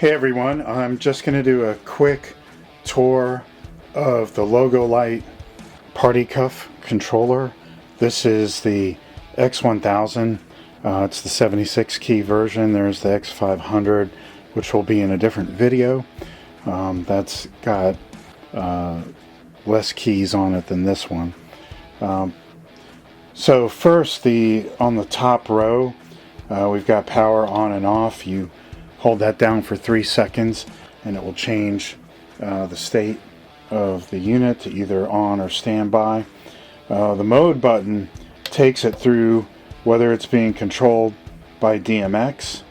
Hey everyone, I'm just going to do a quick tour of the Logo Light Party Cuff controller. This is the X1000. It's the 76 key version. There's the X500, which will be in a different video. That's got less keys on it than this one. So first, on the top row, we've got power on and off. You hold that down for 3 seconds and it will change the state of the unit to either on or standby. The mode button takes it through whether it's being controlled by DMX.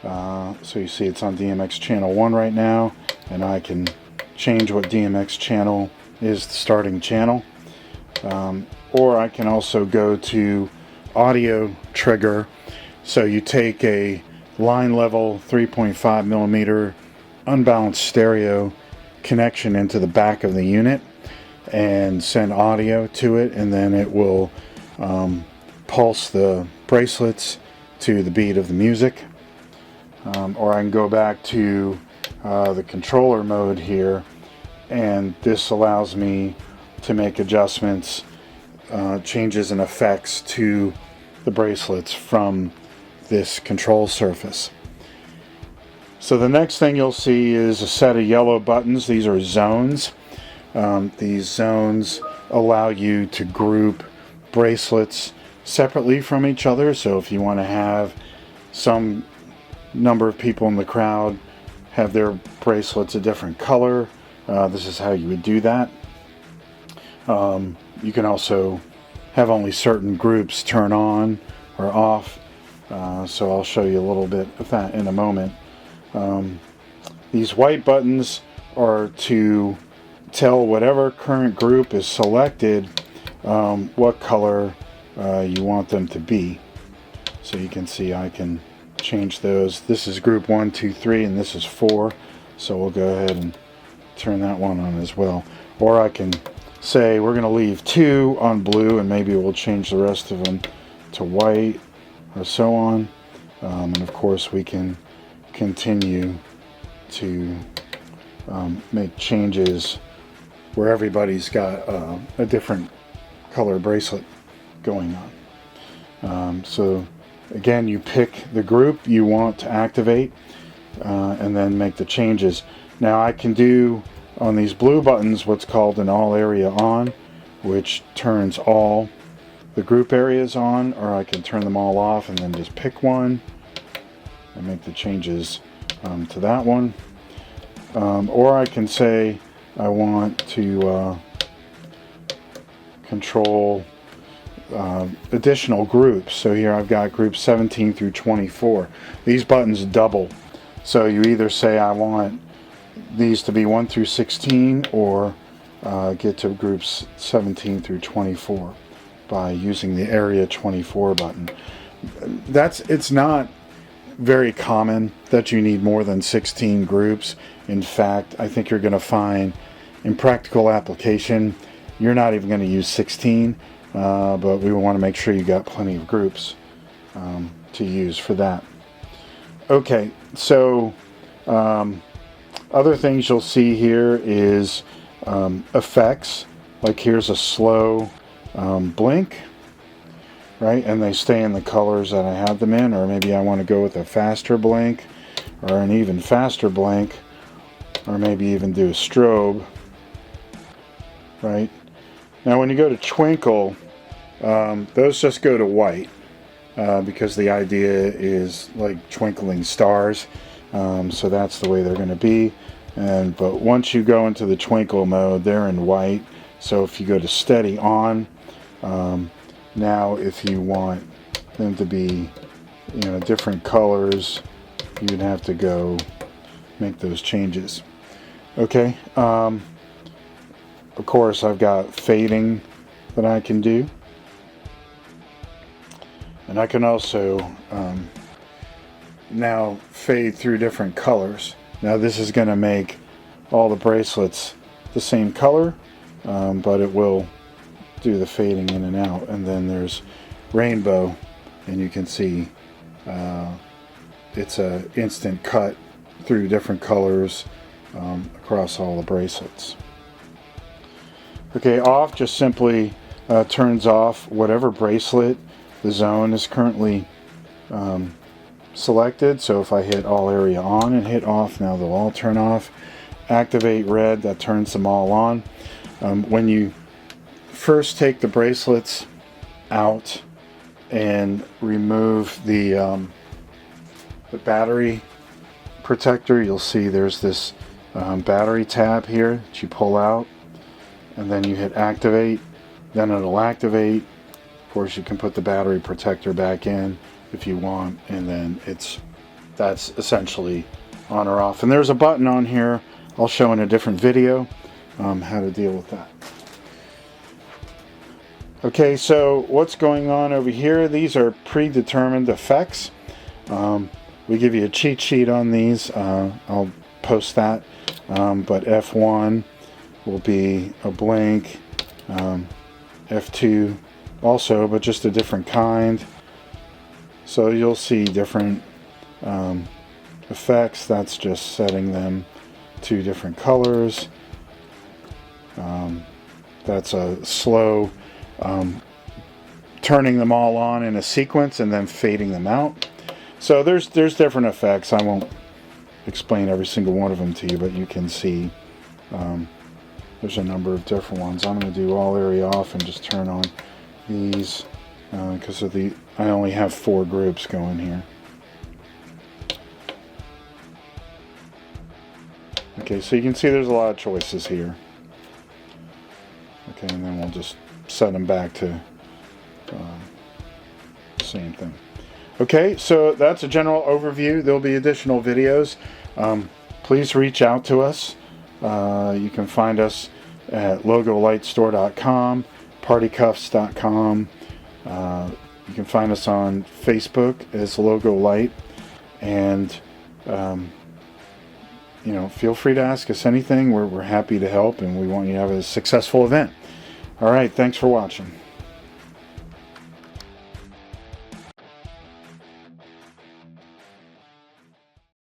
So you see it's on DMX channel 1 right now, and I can change what DMX channel is the starting channel. Or I can also go to audio trigger. So you take a line level 3.5 millimeter unbalanced stereo connection into the back of the unit and send audio to it, and then it will pulse the bracelets to the beat of the music. Or I can go back to the controller mode here, and this allows me to make adjustments, changes and effects to the bracelets from this control surface. So the next thing you'll see is a set of yellow buttons. These are zones. These zones allow you to group bracelets separately from each other. So if you want to have some number of people in the crowd have their bracelets a different color, this is how you would do that. You can also have only certain groups turn on or off. So I'll show you a little bit of that in a moment. These white buttons are to tell whatever current group is selected what color you want them to be. So you can see I can change those. This is group 1, 2, 3, and this is 4. So we'll go ahead and turn that one on as well. Or I can say we're going to leave 2 on blue, and maybe we'll change the rest of them to white, or so on. And of course we can continue to make changes where everybody's got a different color bracelet going on. So again, you pick the group you want to activate and then make the changes. Now I can do on these blue buttons what's called an all area on, which turns all the group areas on, or I can turn them all off and then just pick one and make the changes to that one. Or I can say I want to control additional groups. So here I've got groups 17 through 24. These buttons double. So you either say I want these to be 1 through 16 or get to groups 17 through 24 by using the area 24 button. It's not very common that you need more than 16 groups. In fact, I think you're going to find in practical application you're not even going to use 16, but we want to make sure you got plenty of groups to use for that. Okay, so other things you'll see here is effects. Like here's a slow blink, right, and they stay in the colors that I have them in. Or maybe I want to go with a faster blink or an even faster blink, or maybe even do a strobe, right. Now when you go to twinkle, those just go to white because the idea is like twinkling stars, so that's the way they're going to be. But once you go into the twinkle mode, they're in white. So if you go to steady on, now if you want them to be, different colors, you'd have to go make those changes. Okay. Of course, I've got fading that I can do, and I can also now fade through different colors. Now this is going to make all the bracelets the same color, but it will do the fading in and out. And then there's rainbow, and you can see it's a instant cut through different colors across all the bracelets. Okay, off just simply turns off whatever bracelet the zone is currently selected. So if I hit all area on and hit off, now they'll all turn off. Activate red, that turns them all on. When you first take the bracelets out and remove the battery protector, you'll see there's this battery tab here that you pull out, and then you hit activate, then it'll activate. Of course, you can put the battery protector back in if you want, and then that's essentially on or off. And there's a button on here I'll show in a different video how to deal with that. Okay, so what's going on over here? These are predetermined effects. We give you a cheat sheet on these. I'll post that. But F1 will be a blink. F2 also, but just a different kind. So you'll see different effects. That's just setting them to different colors. That's a slow turning them all on in a sequence and then fading them out. So there's different effects. I won't explain every single one of them to you, but you can see there's a number of different ones. I'm going to do all area off and just turn on these because I only have 4 groups going here. Okay, so you can see there's a lot of choices here. Okay, and then we'll just set them back to the same thing. Okay, so that's a general overview. There'll be additional videos. Please reach out to us. You can find us at logolightstore.com, partycuffs.com. You can find us on Facebook as Logo Light, and feel free to ask us anything. We're happy to help, and we want you to have a successful event. All right, thanks for watching.